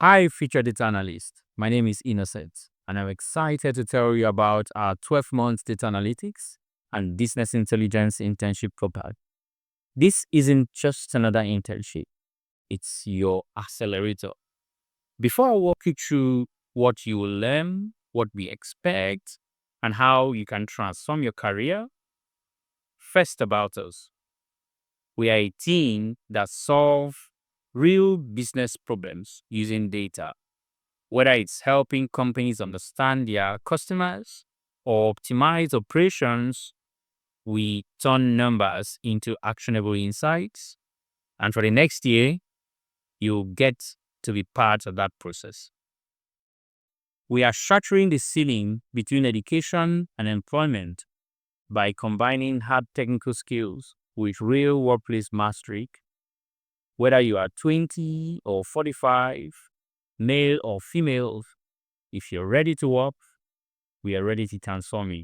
Hi, featured data analyst. My name is Innocent, and I'm excited to tell you about our 12-month data analytics and business intelligence internship program. This isn't just another internship, it's your accelerator. Before I walk you through what you will learn, what we expect, and how you can transform your career, first about us. We are a team that solve real business problems using data, whether it's helping companies understand their customers or optimize operations. We turn numbers into actionable insights. And for the next year, you'll get to be part of that process. We are shattering the ceiling between education and employment by combining hard technical skills with real workplace mastery. Whether you are 20 or 45, male or female, if you're ready to work, we are ready to transform you.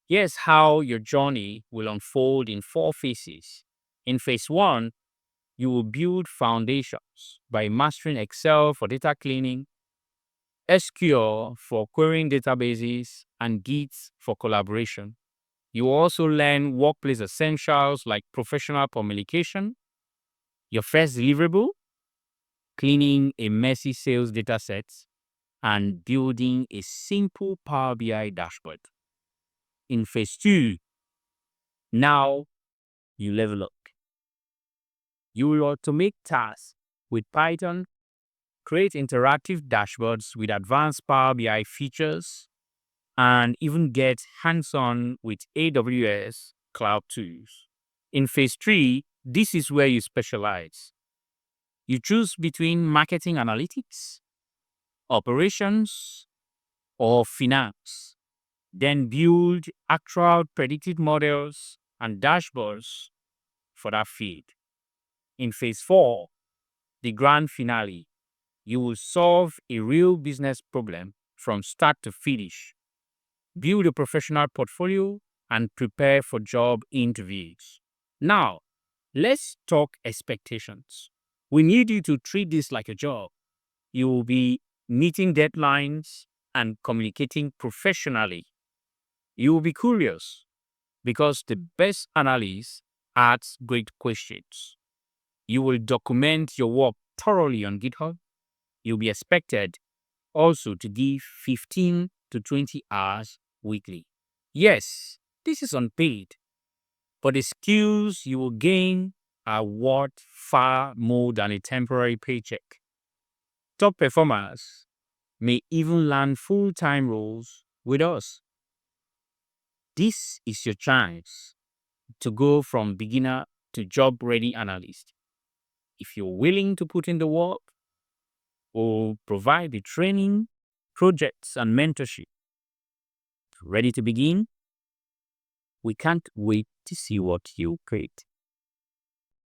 Here's how your journey will unfold in 4 phases. In phase 1, you will build foundations by mastering Excel for data cleaning, SQL for querying databases, and Git for collaboration. You will also learn workplace essentials like professional communication. Your first deliverable, cleaning a messy sales dataset and building a simple Power BI dashboard. In phase 2, now you level up. You will automate tasks with Python, create interactive dashboards with advanced Power BI features, and even get hands-on with AWS Cloud tools. In phase 3, this is where you specialize. You choose between marketing analytics, operations, or finance. Then build actual predictive models and dashboards for that field. In phase 4, the grand finale, you will solve a real business problem from start to finish, build a professional portfolio, and prepare for job interviews. Now, let's talk expectations. We need you to treat this like a job. You will be meeting deadlines and communicating professionally. You will be curious because the best analysts ask great questions. You will document your work thoroughly on GitHub. You'll be expected also to give 15 to 20 hours weekly. Yes, this is unpaid, but the skills you will gain are worth far more than a temporary paycheck. Top performers may even land full-time roles with us. This is your chance to go from beginner to job-ready analyst. If you're willing to put in the work, we'll provide the training, projects, and mentorship. Ready to begin? We can't wait to see what you create.